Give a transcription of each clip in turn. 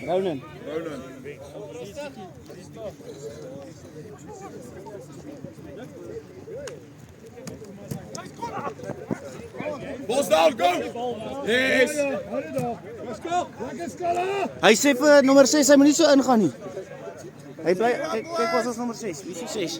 Ronan. Ball's down, go! Yes! Hy sê vir nommer 6, hy moet nie so ingaan nie. Hy bly, kyk wat is nommer 6, wie is 6?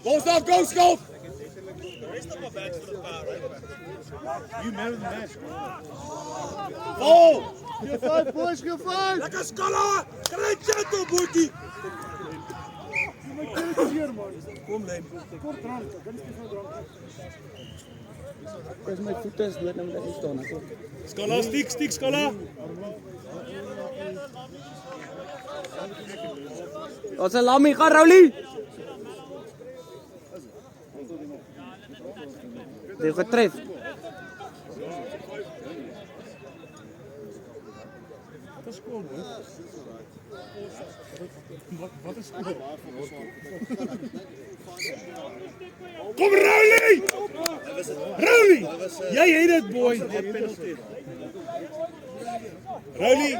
Ball's down, go, Skulp! You know the match. Ball! Give 5, boys, give 5. Lekker Skalla! Kry gentle, boetie! Kom, Lem. Dis my voete is dood, nou moet ek nie staan nie. Skalla, stiek, Skalla! Daar's 'n lammie, gaan Roulie. Jy getref. Wat is skool, hoor? Wat is skool? Kom, Roulie! Roulie! Jy het dit, boy! Roulie!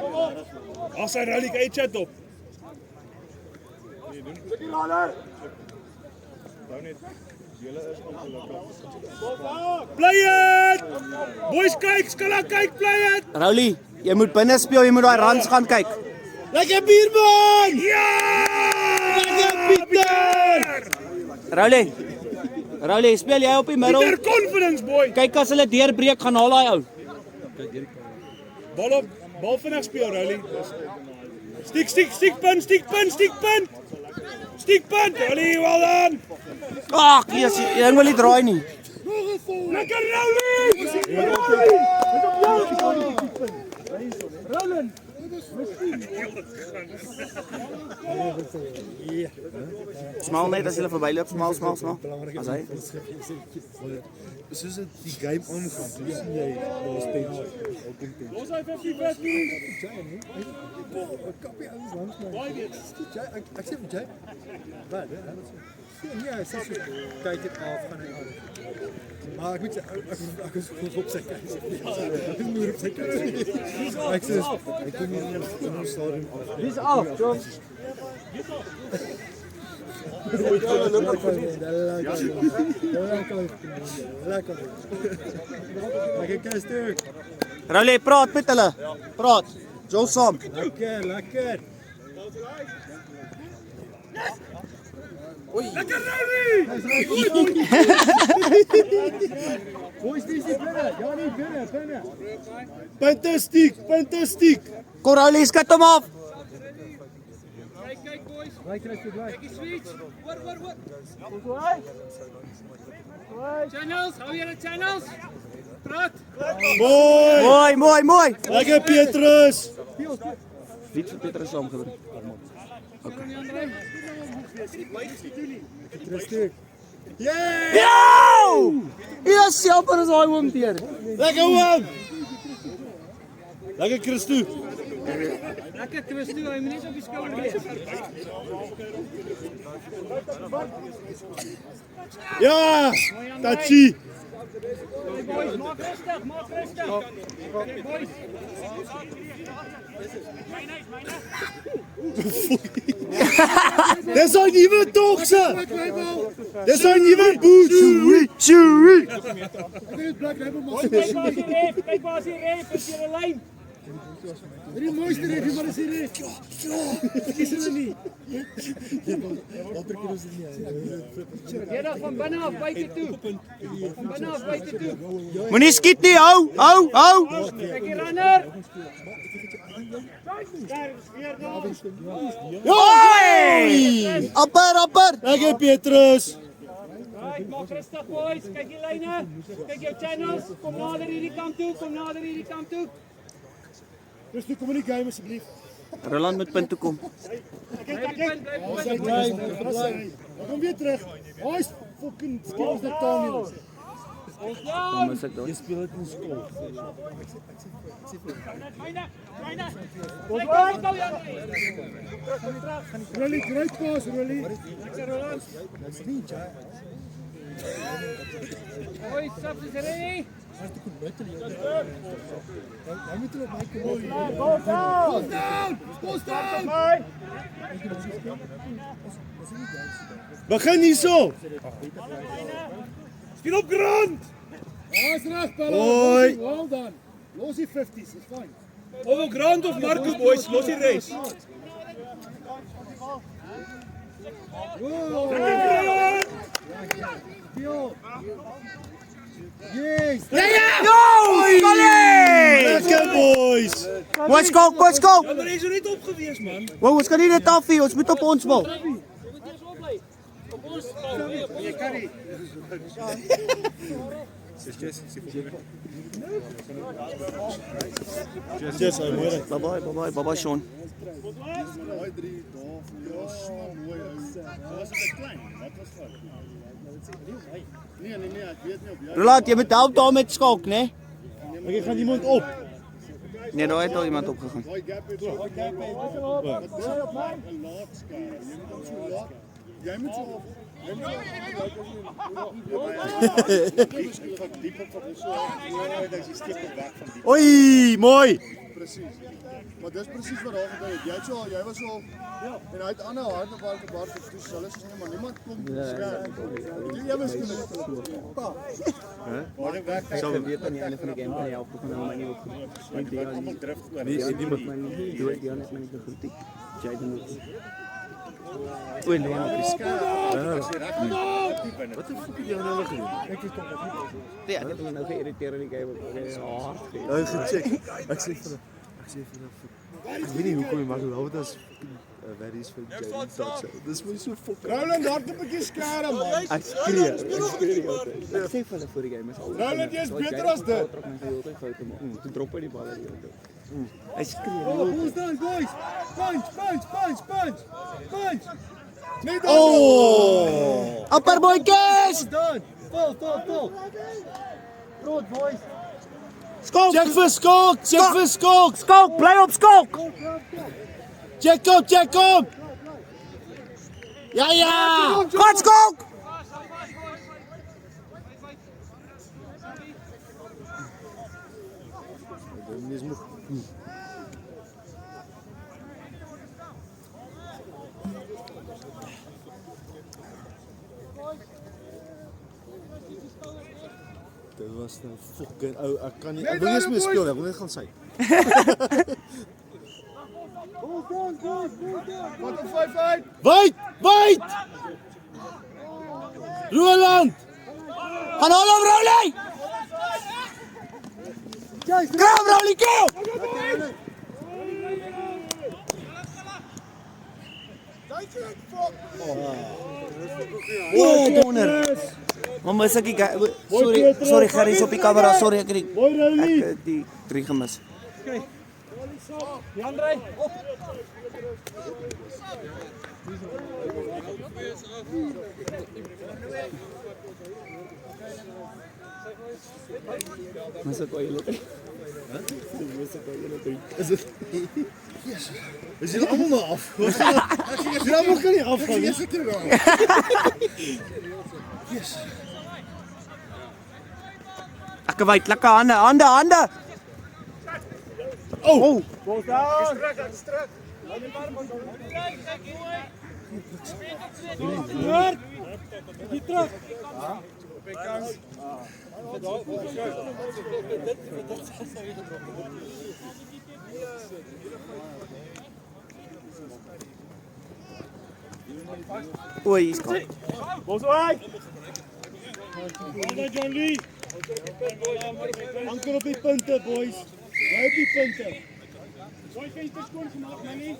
As hy Roulie, kan jy chat op? Play it! Boys, kyk! Skalla, kyk! Play it! Roulie, jy moet binne speel, jy moet daai runs gaan kyk. Lekker bierman! Ja! Lekker Pieter! Roulie, speel jy op die middel? Pieter, confidence, boy! Kyk as hulle deurbreek, gaan haal daai ou. Bal vinnig speel, Roulie. Stiek punt! Roulie, well done! Ag, jy wil nie draai nie. Lekker, Roulie! Roland! Smal net as hulle verbyloop, smal. As hy. Soos die game aangaan, sien jy daar's tens. Los hy 50-50! Kappie alles langs my. Ek sê vir jy. Wat? Nee, hy sê so kyk dit af gaan hy aan. Maar ek moet sê ek is op sy kant. Ek is meer op sy kant. Ek sê ek kom nie in die stadion af. Dis af, John. Lekker stuk. Roulie, praat met hulle. Praat. Joel saam. Lekker. Lekker, Roulie! Boys, dis die binne. Ja nie binne. Punte stiek! Kom Roulie, skat hom af. Kyk boys. Bly. Kyk die switch. Hoor. Channels, hou julle channels. Praat. Mooi. Lekker, Petrus! Wie het vir Petrus saamgebring? Stuk. Yes, jammer is daai oom teer. Lekker, oom! Lekker, Christo! Lekker Christo, hy moet net op die skouer wees. Ja! Tachi! Boys, maak rustig. Boys. Dis al nuwe togse! Dis al nuwe boots! Chewy. Kyk waar is die ref, is hier 'n lyn. Die mooiste ref, maar is hier. Kies hulle nie. Hier van binne af buite toe. Moenie skiet nie, hou. Kyk die runner. Oi! Apper. Lekker, Petrus! Right, maak rustig boys, kyk die lyne. Kyk jou channels. Kom nader hierdie kant toe. Dis toe kom in die game asseblief. Roland moet punt toe kom. Bly. Kom weer terug. Hy's fucking skills net taal nie. Ja! mis ek daar. Rolly, great pass, Rolly. That's niet, Jai. Boys, subs is ready. Hij moet er op mij komen. Begin hierso. Speel op grond. Hij is recht, Pella. Hoi. Well done. Los die 50s, is fine. Of op grond of Marco, boys. Los die race. Wow. Yes. Lekker, boys. Boys, kook, boys, kook! Ja, maar hy is er niet op geweest, man. Wow, ons kan nie dit afvee, ons moet op ons bal. Yes, hy mooi. Bye bye, Sean. Roland, jy moet help daar met skok, né? Ek gaan iemand op. Nee, daar het al iemand opgegaan. Jij moet zo. Oei, mooi. Precies. Maar dat is precies wat daar gebeurt. Jij was zo. En hij had ander harde bal gebaard. Dus alles is niet, maar niemand komt beschermen. Jij was genoeg. Ek weet aan die einde van die game kan jy help van my nie op. Ek dink almal drift oor. Nee, niemand my nie. Doe die net my nie goed. Jaden moet. Oei, nee, op die skaap. Wat die fuck het jy nou gedoen? Ek het kom dit. Ja, ek het hom nou geïrriteer in die game. Ek is hard. Nou gecheck. Ek sê vir ek weet nie hoekom jy maar geloof dit as Verdi's vir Jaden Dodge. Dis my so fucking. Roland, hard 'n bietjie skerp man. Ek skree altyd. Ek sê vir hulle voor die game is al. Roland, jy is beter as dit. Toe drop hy die bal uit die hele tyd. Hy skree. Who's done, boys? Punch, punch, punch, punch, punch. Nee, Oh! Upper boytjies! done. Vol. Rood, boys. Skok! Check vir skok, check vir skok. Skok, bly op skok! Check op. Ja! Goed skok! Dit was nou fucking ou. Ek kan nie. Ek wil nie eens meer speel, ek wil net gaan sy. Wat 'n 5-5. Wait! Roland! Gaan hom Rowley! Grab Rowley, go! Oh, corner. Mamma sê ek sorry Gerrie op die kamera, sorry ek het Mooi Rowley. die 3 gemis. Jan ry op. Mas ek oor dit. Is julle almal nou af? Julle almal kan nie afgaan nie. Ek weet, lekker hande. Oh! Oei, is kom. John Lee. Anker op die punte, boys. Bly op die punte. Boys, kan jy dit skoon gemaak, manie?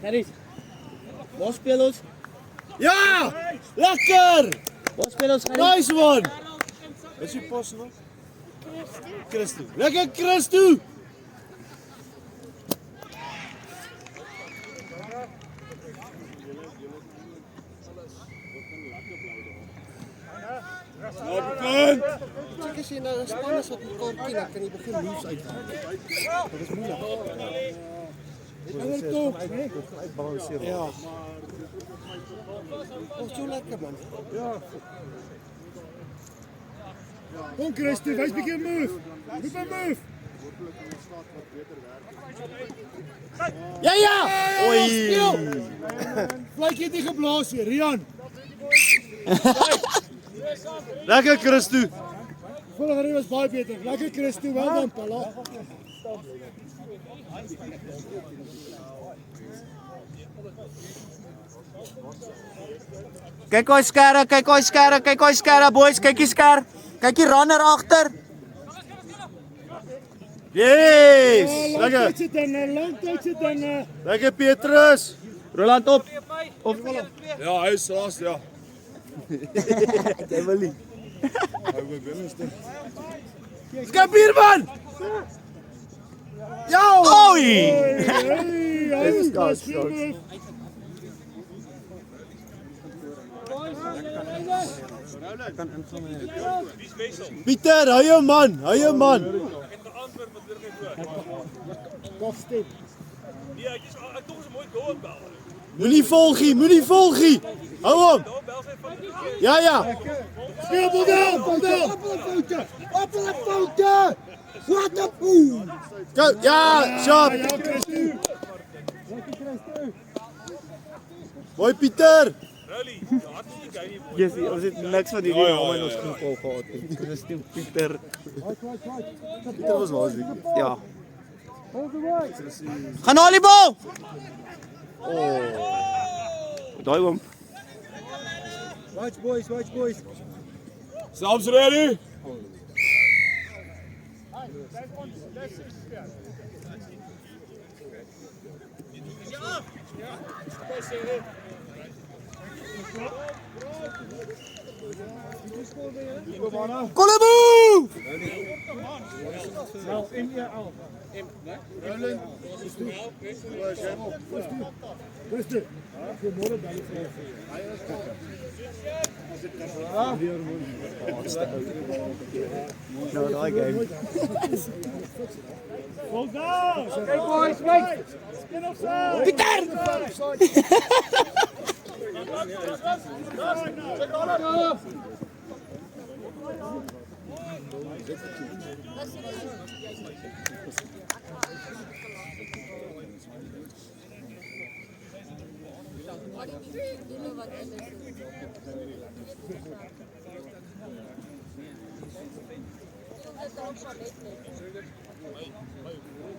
Gerrie. Waar speel ons? Ja! Lekker! Waar speel ons? Nice one! Is die pas nog? Christo. Lekker Christo. Kijk as jy nou 'n span is wat mekaar ken, dan kan jy begin moves uithaal. Dat is moeilik. Dit top, hè? Uitbalanceer. Ja. Ons so lekker man. Ja. Kom Christo, wys 'n bietjie 'n move. Roep 'n move. Ja! Oei. Vlek het nie geblaas hier, Rian. Lekker Christo. Volgende was baie beter. Lekker Christo, wel dan Palla. Kyk hoe skerre, kyk hoe skerre, kyk hoe skerre boys, kyk hier sker. Kyk die runner agter. Yes. Lekker. Lekker. Lang tyd sit dan. Lekker Petrus. Roland op. Ja, hy is raas, ja. Jy wil nie. Skep hier man. Ja. Oei. Dis skaars, Pieter, hou jou man, hou jou man. Kostet. Moenie volgie. Hou hom. Ja. Speel bal. Op hulle foute. Wat 'n poe. Go. Ja, sharp. Ja, Christo. Mooi Pieter. Yes, ons het niks van hierdie name in ons geval gehad nie. Christo, Pieter. Pieter was laas week. Ja. Gaan haal die bal. Daai oom. Watch boys. Snaps ready? Kolebo! Nou, in je al. Roland. Christo. Goeiemôre dan. Nou, daai game. Hold down. Kyk boys, kyk. Spin offside. Pieter!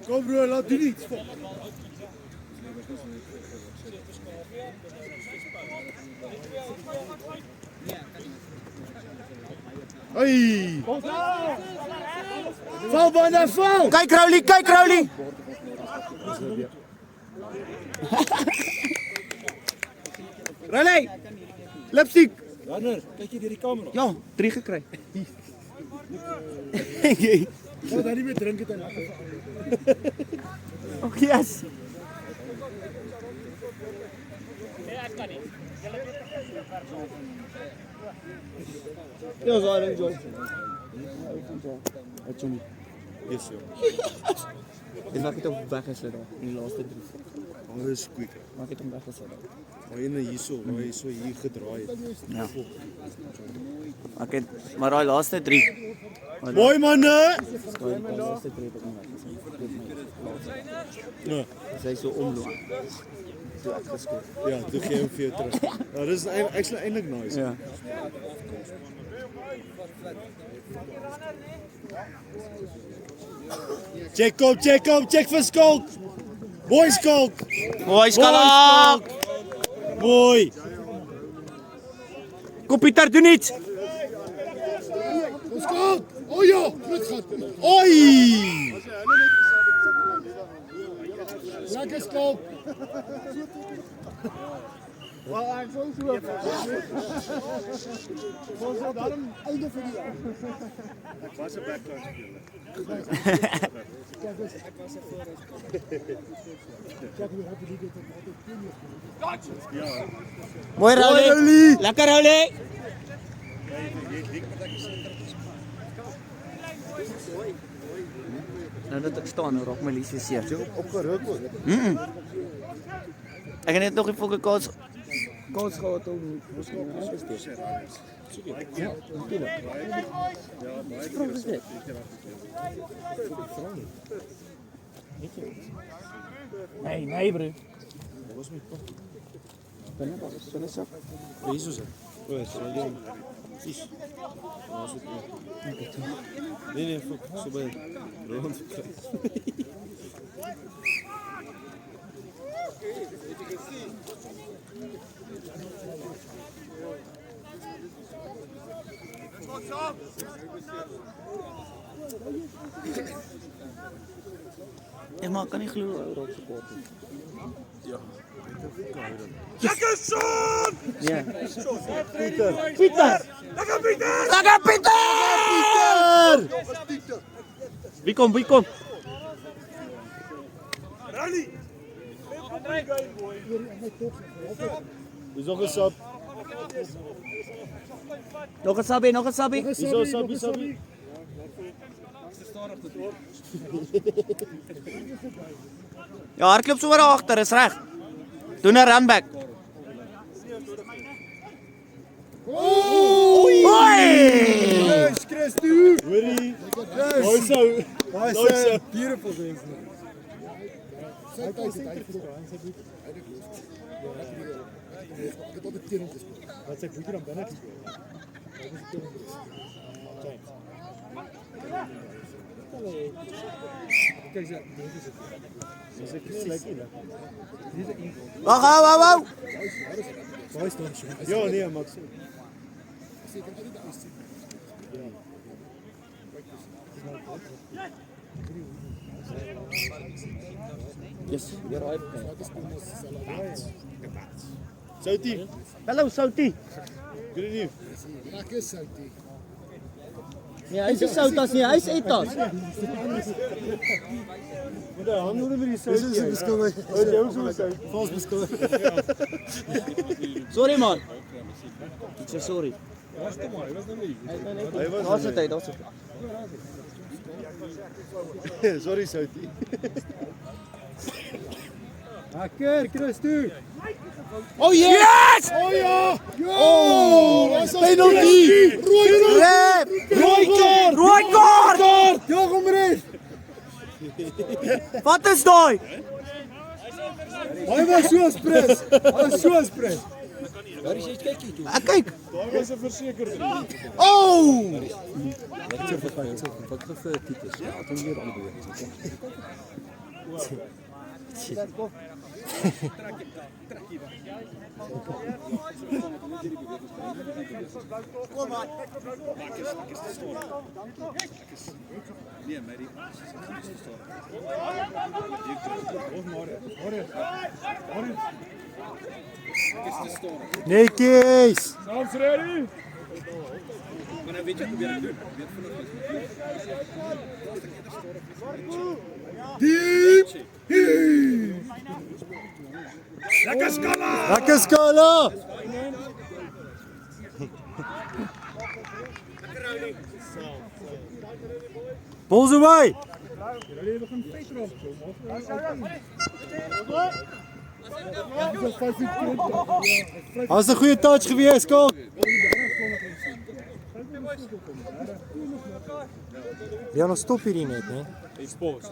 Kom bro, laat die niet. Hey. Val bijna val. Kyk Rowley. Rowley. Lipstick. Wanneer? Kyk jy deur die kamera. Ja, 3 gekry. Wat dan nie meer drink het en lekker. Oh yes. Ja, so een job. Wat Johnny? Yes, joh. En maak het ook weggesit daar in die laaste 3. Alles quick. Maak het hom weggesit daar. Waar jy hierso, waar jy so hier gedraai het. Ja. Maak het maar daai laaste 3. Mooi manne. Daai laaste 3 het ek nie weggesit. Ja. Sy so omloop. Toe ek geskoor. Ja, toe gee hom vir jou terug. Ja, dis actually eintlik nice. Ja. Check vir Skalk. Mooi Skalk. Mooi Skalk. Mooi. Kom Pieter, doen iets. Skalk. O ja, goed gat. Oi. Lekker Skalk. Einde van die jaar. Ik was een backline speler. Mooi Rauli. Lekker Rauli. Nou dat ek staan nou raak my lies seer. Jy opgeruk word. Ek het net nog 'n fucking kans gehad om Ja, natuurlijk. Wat is dit? Nee, bro. Dat was mijn pak. Zo'n zak. Deze zak. Oh, ja, zo ding. Precies. Nee, fuck. Zo bij rond. Ja, maar ik kan niet geloven dat we supporten. Ja. Lekker Sean! Ja. Pieter! Lekker Pieter! Wie komt? Rally! Is nog een sap. Nog een sabi. Is nog een sabi. Ja, hardloop so maar agter, is reg. Doen 'n runback. Oei! Yes, Christu! Hoorie! Yes! Mooi zo! Beautiful things. Wat sy voete dan binne gespeel. Kyk sy, dit is dit. Dis ek presies. Wag. Baie staan sy. Ja, nee, Max. Yes, you're right. Soutie. Hallo Soutie. Good news. Lekker soutie. Nee, hy is Soutas nie, hy's Etas. Met die hande onder die soutie. Dis 'n beskuldig. Oh, jy ook so sout. Vals beskuldig. Sorry man. Ek sê sorry. Hy was Daar's dit. Sorry Soutie. Lekker, Christu. Oh yes! Oh ja! Oh, penalty! Rooi kaart! Ja, kom erin. Wat is daai? Hy was so spres. Ek kyk. Daar was 'n versekerde. Oh! Wat vir tipes? Ja, dan weer aan die Netjies. Sounds ready? Diep. Lekker skala. Balls away. Was 'n goeie touch gewees, Kok. Ja, nou stop hierdie net, né? Sport.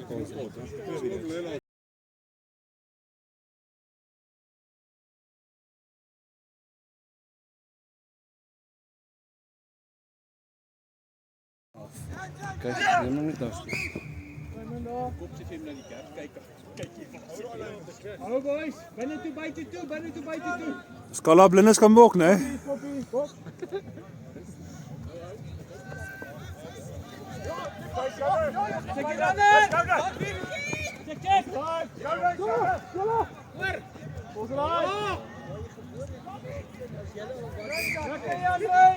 Kyk, jy moet net daar. Hallo boys, binne toe, buite toe. Skala blindes kan bok, né? Check. Lekker André!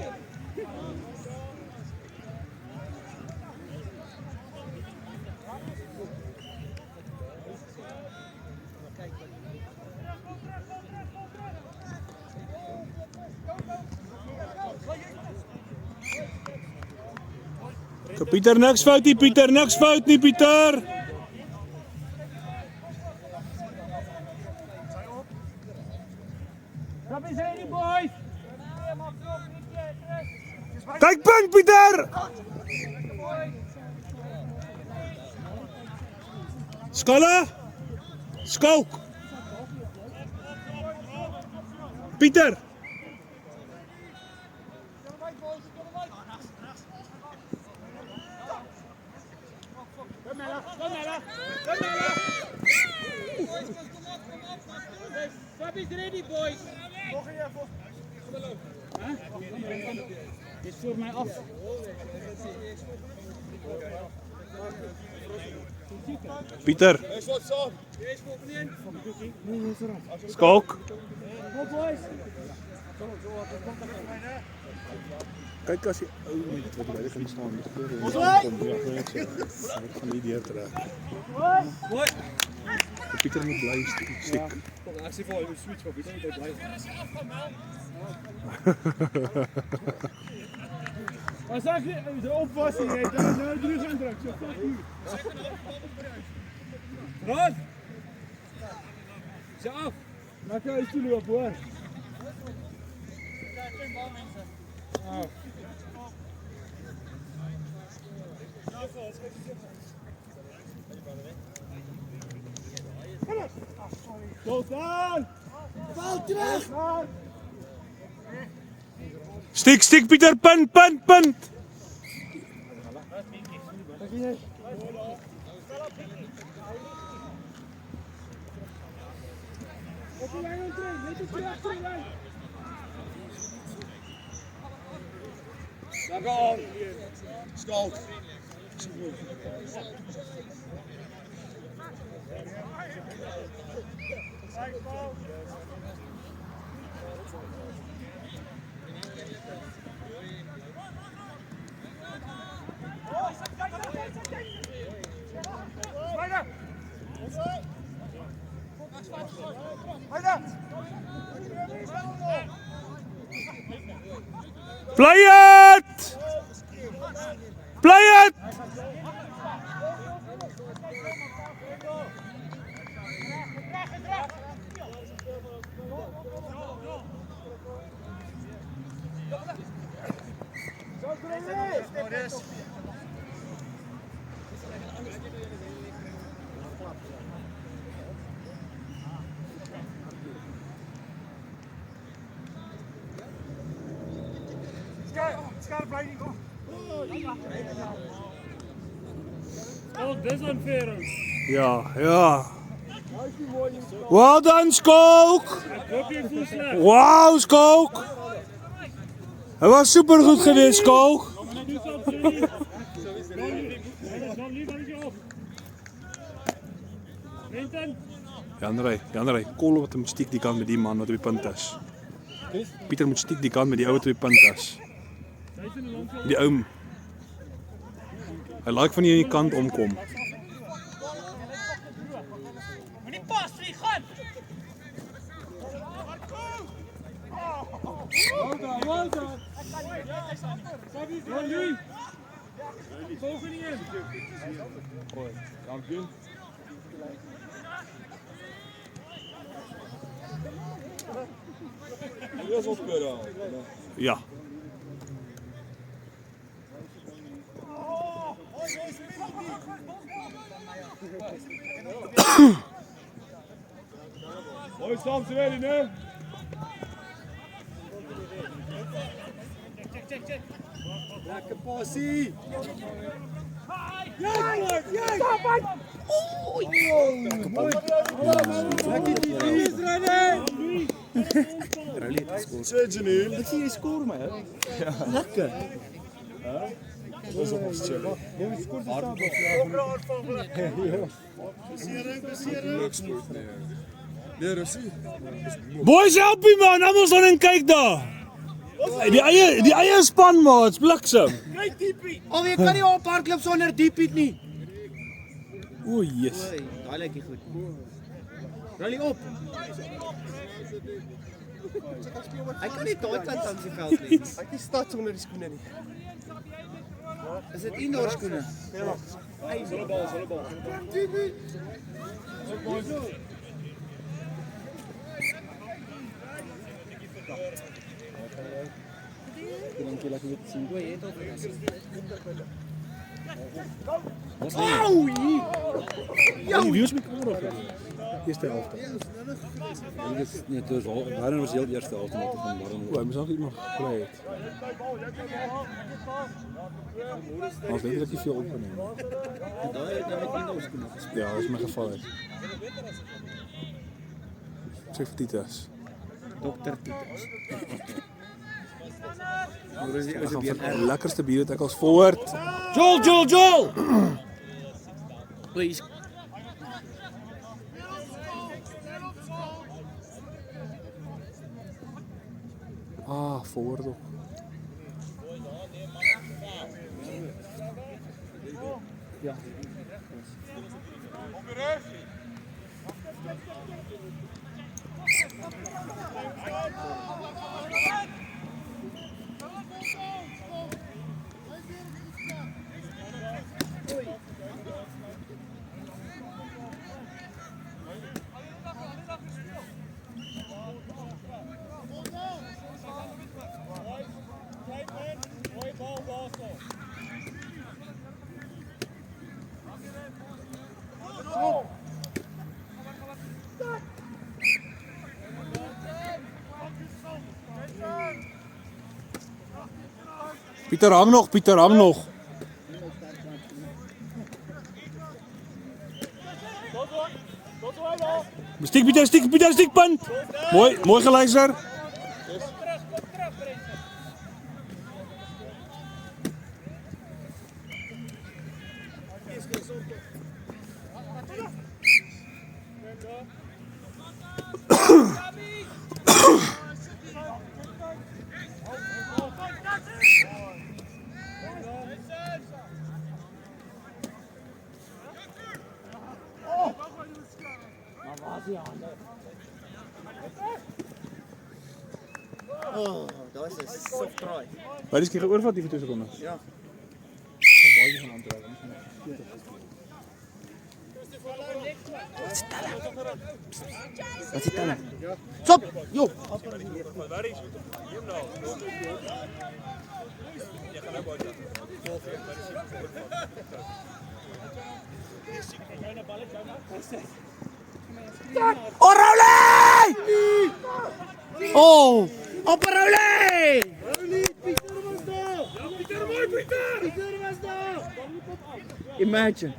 Pieter, niks fout nie, Pieter, niks fout nie, Pieter. Stop is ready, boys! Kyk punt, Pieter. Skala. Skalk. Pieter. Stop is ready, boys! Dit is voor mij af. Pieter. Skalk. Kyk as die ou met wat by die gaan staan met voor en ek gaan nie deur trek. Pieter moet bly stiek. Ek sê vir hom switch van Pieter moet bly. As ek opwas hier, dan nou terug gaan druk. So fuck you. Rod. Sy af. Lekker uit toe loop hoor. Sultan! Val terug! Stiek Pieter, punt. Op die lijn terug, net op die achterlijn. Daar gaan. Skalk. Play it! Play it! Oh, dis unfair. Ja. Well done, Skalk. Wow, Skalk. Hij was super goed geweest, Skalk. Jan Rey, Kool wat hem stiek die kant met die man wat op die punt is. Pieter moet stiek die kant met die ou wat op die punt is. Die ou. Hy laik van hier aan die kant omkom. Moenie pas, vlieg, gaan! Well done! Volgende in! Kampioen. Dis opgera. Ja. Mooi Sam, ze ready, né? Check. Lekker passie. Ek sien jy skoor my, hè? Lekker. Dis op ons chill. Nee, Russie. Boys, help me man, almal staan en kyk daar. Die eie span maats, bliksem. Of jy kan nie op hardloop sonder diepiet nie. O, yes. Oei, daai lyk nie goed. Rally op. Hy kan nie daai kant aan sy veld nie. Ek het nie stad sonder die skoene nie. Is dit indoor skoene? Ja. Zolle bal. Dink jy laat jy sien hoe jy tot. Wie is met kamera? Eerste helft. Nee, dit was Warren was heel die eerste helft van Warren. O, hy moes ook iemand gekry het. Ons weet dat jy veel opgeneem. Daai het nou met indoor skoene gespeel. Ja, dat is my geval uit. Sê vir Titus. Dokter Titus. Ek gaan vir die lekkerste bier het ek als forward. Joel! Please. Ah, forward ook. Ja. Pieter hang nog. Stiek punt. Mooi geluister. Oh, dat was een soft try. Waar is die geoorvat die vir 2 sekondes? Ja. Baie gaan aantrek. Wat is dit dan? Stop! Jo! Oraule! Oh! Operaule! Imagine.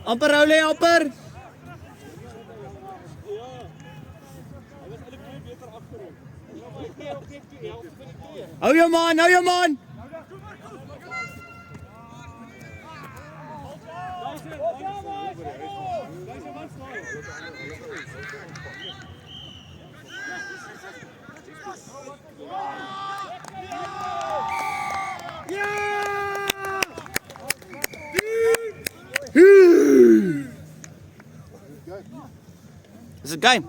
Operaule, opper! Hou jou man! Is it game?